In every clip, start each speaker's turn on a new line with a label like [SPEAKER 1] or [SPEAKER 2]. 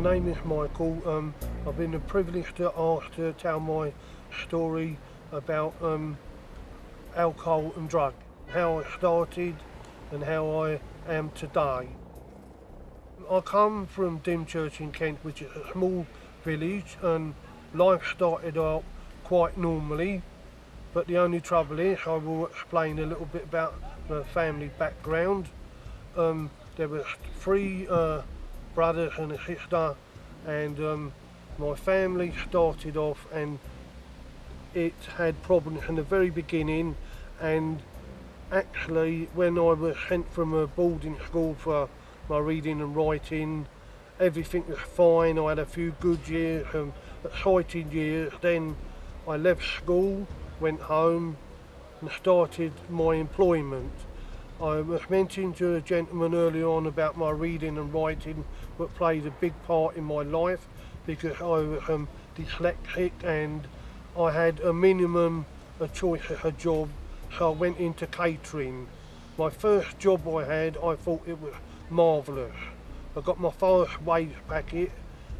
[SPEAKER 1] My name is Michael. I've been privileged to ask to tell my story about alcohol and drug, how I started and how I am today. I come from Dymchurch in Kent, which is a small village, and life started out quite normally, but the only trouble is I will explain a little bit about the family background. There were three brothers and a sister, and my family started off and it had problems in the very beginning, and actually when I was sent from a boarding school for my reading and writing, everything was fine. I had a few good years and exciting years. Then I left school, went home and started my employment. I was mentioning to a gentleman earlier on about my reading and writing, what played a big part in my life because I was dyslexic and I had a minimum a choice of a job, so I went into catering. My first job I had, I thought it was marvellous. I got my first wage packet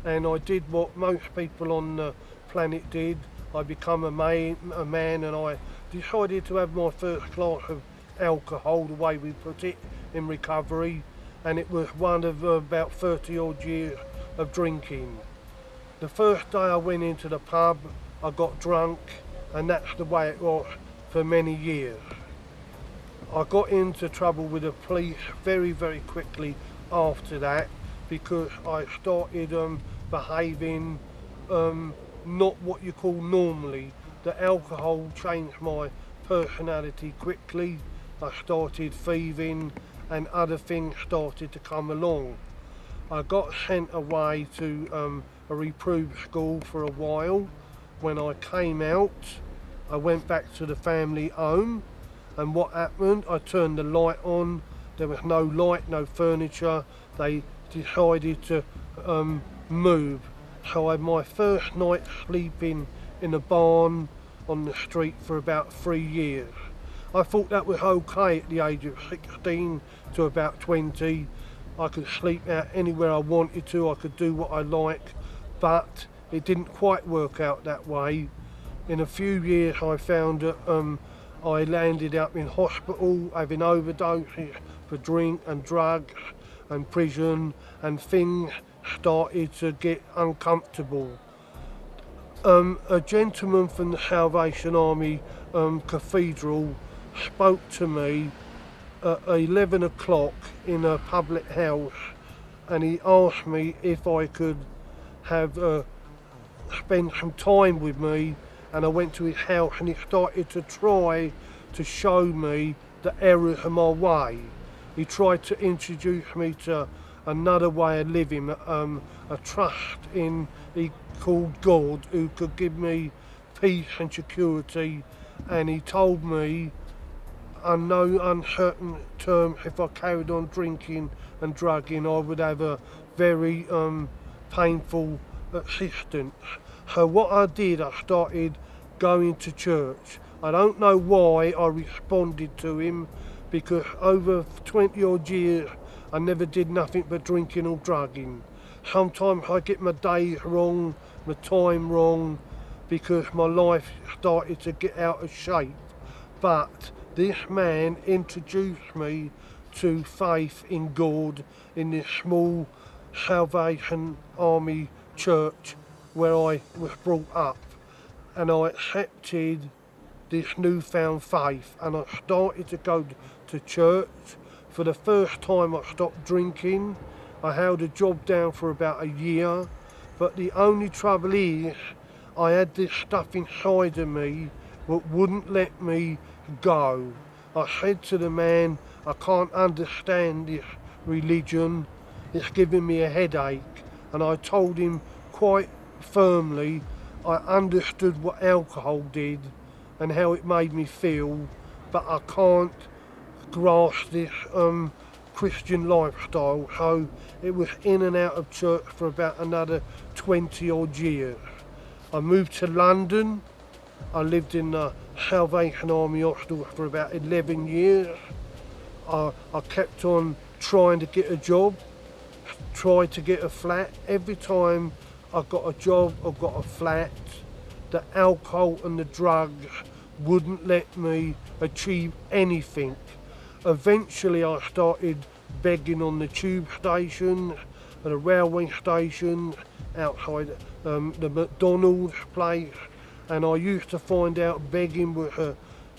[SPEAKER 1] and I did what most people on the planet did. I became a man and I decided to have my first glass of alcohol, the way we put it, in recovery, and it was one of about 30 odd years of drinking. The first day I went into the pub, I got drunk, and that's the way it was for many years. I got into trouble with the police very, very quickly after that because I started behaving not what you call normally. The alcohol changed my personality quickly. I started thieving and other things started to come along. I got sent away to a reproved school for a while. When I came out, I went back to the family home, and what happened, I turned the light on. There was no light, no furniture. They decided to move. So I had my first night sleeping in a barn on the street for about 3 years. I thought that was okay at the age of 16 to about 20. I could sleep out anywhere I wanted to, I could do what I like, but it didn't quite work out that way. In a few years I found that I landed up in hospital having overdoses for drink and drugs and prison, and things started to get uncomfortable. A gentleman from the Salvation Army Cathedral spoke to me at 11 o'clock in a public house, and he asked me if I could have spend some time with me, and I went to his house and he started to try to show me the errors of my way. He tried to introduce me to another way of living, a trust in he called God, who could give me peace and security, and he told me on no uncertain terms if I carried on drinking and drugging I would have a very painful existence. So what I did, I started going to church. I don't know why I responded to him, because over 20 odd years I never did nothing but drinking or drugging. Sometimes I get my days wrong, my time wrong, because my life started to get out of shape. But this man introduced me to faith in God in this small Salvation Army church where I was brought up, and I accepted this newfound faith and I started to go to church. For the first time I stopped drinking. I held a job down for about a year, but the only trouble is I had this stuff inside of me that wouldn't let me go. I said to the man, I can't understand this religion, it's giving me a headache, and I told him quite firmly I understood what alcohol did and how it made me feel, but I can't grasp this Christian lifestyle. So it was in and out of church for about another 20 odd years. I moved to London. I lived in the Salvation Army Hospital for about 11 years. I kept on trying to get a job, tried to get a flat. Every time I got a job or got a flat, the alcohol and the drugs wouldn't let me achieve anything. Eventually I started begging on the tube station, at the railway station, outside the McDonald's place, and I used to find out begging was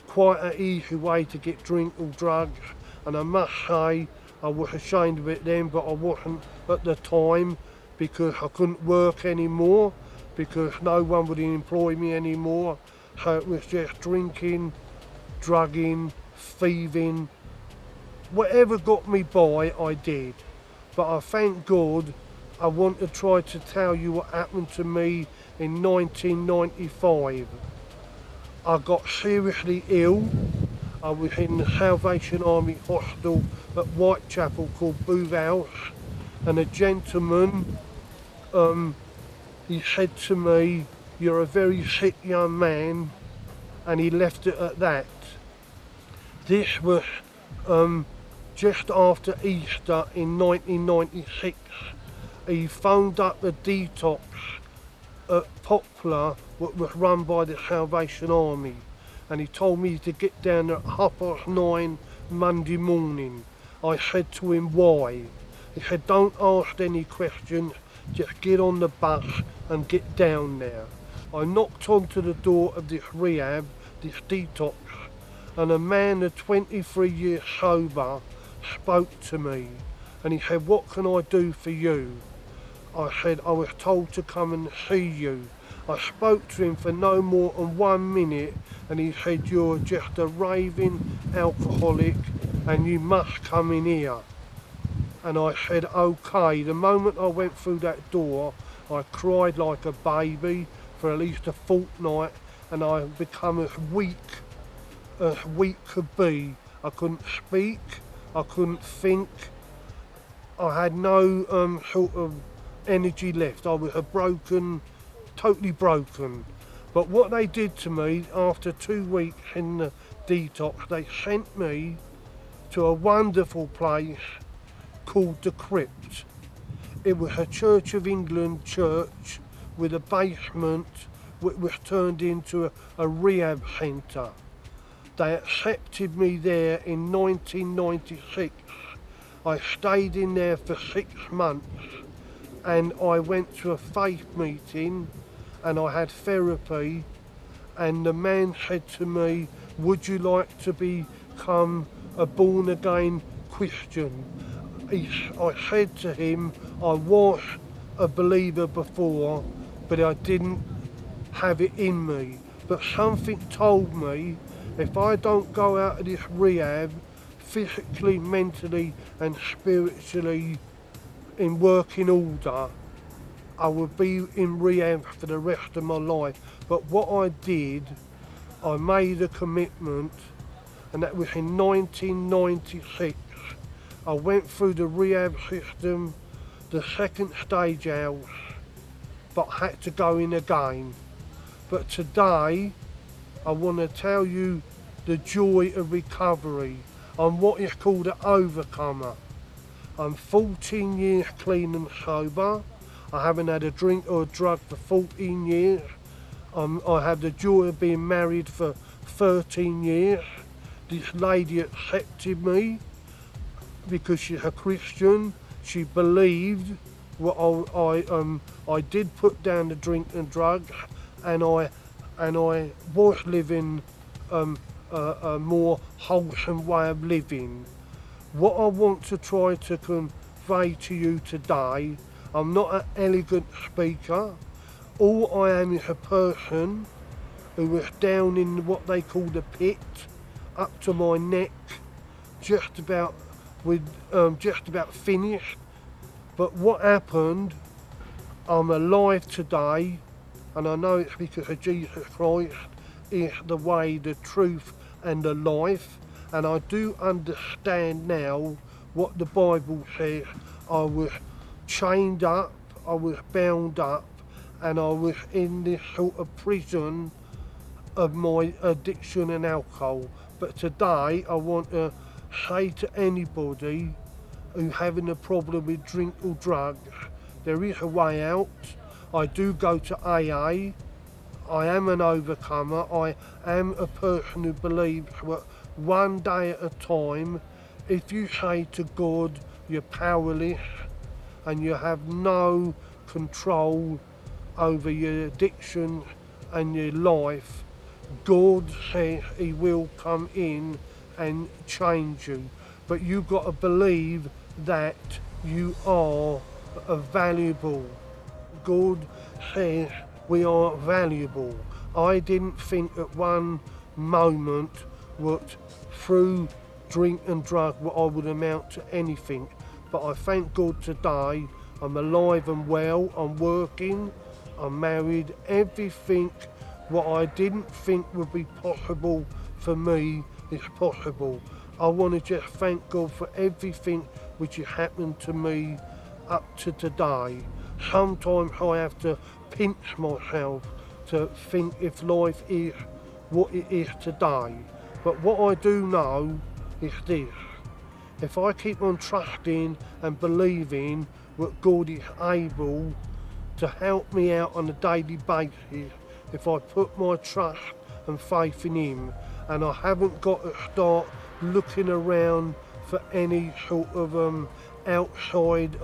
[SPEAKER 1] quite an easy way to get drink or drugs, and I must say I was ashamed of it then, but I wasn't at the time because I couldn't work anymore, because no one would employ me anymore. So it was just drinking, drugging, thieving, whatever got me by I did. But I thank God. I want to try to tell you what happened to me in 1995. I got seriously ill. I was in the Salvation Army hospital at Whitechapel called Booth House, and a gentleman, he said to me, "You're a very sick young man," and he left it at that. This was just after Easter in 1996. He phoned up a detox at Poplar, which was run by the Salvation Army, and he told me to get down at 9:30 Monday morning. I said to him, why? He said, don't ask any questions, just get on the bus and get down there. I knocked onto the door of this rehab, this detox, and a man of 23 years sober spoke to me, and he said, what can I do for you? I said, I was told to come and see you. I spoke to him for no more than 1 minute, and he said, you're just a raving alcoholic and you must come in here. And I said, okay. The moment I went through that door, I cried like a baby for at least a fortnight, and I become as weak could be. I couldn't speak, I couldn't think, I had no sort of energy left. I was totally broken. But what they did to me after 2 weeks in the detox, they sent me to a wonderful place called the Crypt. It was a Church of England church with a basement which was turned into a rehab centre. They accepted me there in 1996. I stayed in there for 6 months, and I went to a faith meeting and I had therapy, and the man said to me, would you like to become a born again Christian? I said to him, I was a believer before, but I didn't have it in me. But something told me, if I don't go out of this rehab, physically, mentally and spiritually in working order, I would be in rehab for the rest of my life. But what I did, I made a commitment, and that was in 1996. I went through the rehab system, the second stage house, but had to go in again. But today, I want to tell you the joy of recovery. I'm what is called an overcomer. I'm 14 years clean and sober. I haven't had a drink or a drug for 14 years. I have the joy of being married for 13 years. This lady accepted me because she's a Christian. She believed what I did put down the drink and drugs, and I was living a more wholesome way of living. What I want to try to convey to you today, I'm not an elegant speaker. All I am is a person who was down in what they call the pit, up to my neck, just about finished. But what happened, I'm alive today, and I know it's because of Jesus Christ is the way, the truth and the life. And I do understand now what the Bible says. I was chained up, I was bound up, and I was in this sort of prison of my addiction and alcohol. But today I want to say to anybody who having a problem with drink or drugs, there is a way out. I do go to AA. I am an overcomer. I am a person who believes that one day at a time, if you say to God you're powerless and you have no control over your addiction and your life, God says He will come in and change you. But you've got to believe that you are valuable. God says we are valuable. I didn't think at one moment that through drink and drug I would amount to anything. But I thank God today I'm alive and well, I'm working, I'm married, everything what I didn't think would be possible for me is possible. I want to just thank God for everything which has happened to me up to today. Sometimes I have to pinch myself to think if life is what it is today. But what I do know is this: if I keep on trusting and believing that God is able to help me out on a daily basis, if I put my trust and faith in Him, and I haven't got to start looking around for any sort of outside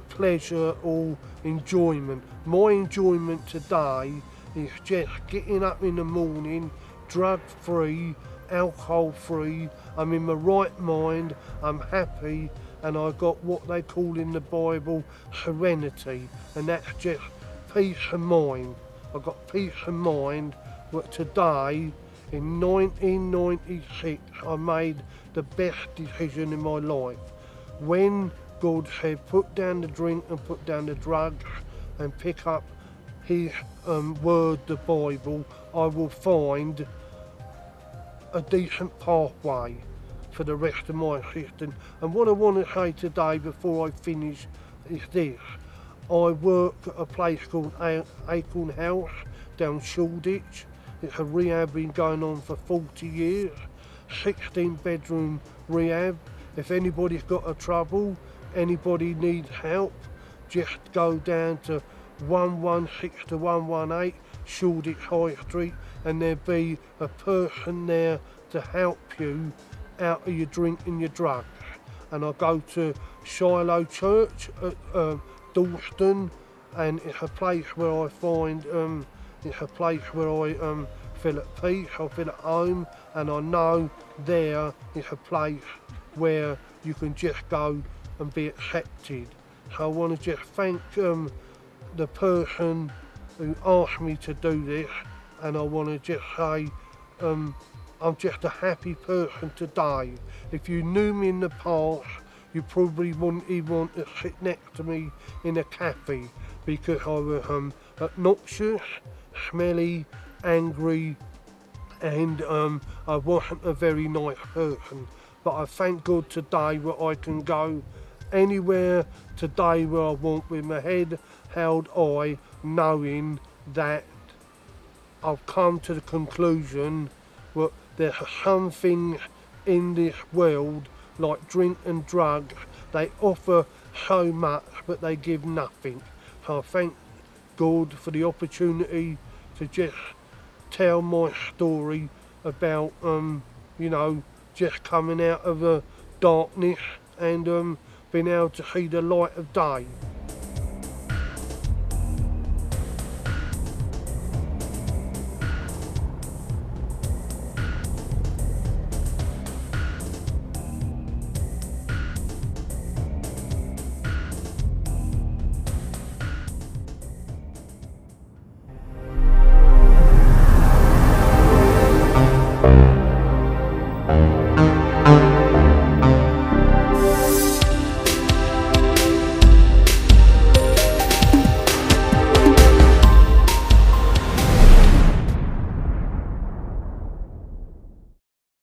[SPEAKER 1] pleasure or enjoyment. My enjoyment today is just getting up in the morning, drug free, alcohol free, I'm in my right mind, I'm happy, and I got what they call in the Bible serenity, and that's just peace of mind. I got peace of mind that today, in 1996, I made the best decision in my life. When God said, put down the drink and put down the drugs and pick up His word, the Bible, I will find a decent pathway for the rest of my existence. And what I want to say today before I finish is this: I work at a place called Acorn House down Shoreditch. It's a rehab been going on for 40 years, 16 bedroom rehab. If anybody's got a trouble, anybody needs help, just go down to 116 to 118 Shoreditch High Street, and there'll be a person there to help you out of your drink and your drugs. And I go to Shiloh Church at Dalston, and it's a place where I find it's a place where I feel at peace, I feel at home, and I know there is a place where you can just go and be accepted. So I want to just thank the person who asked me to do this, and I want to just say I'm just a happy person today. If you knew me in the past, you probably wouldn't even want to sit next to me in a cafe, because I was obnoxious, smelly, angry, and I wasn't a very nice person. But I thank God today that I can go anywhere today where I want with my head held high, knowing that I've come to the conclusion that there's some things in this world, like drink and drugs, they offer so much but they give nothing. So I thank God for the opportunity to just tell my story about just coming out of the darkness and being able to see the light of day.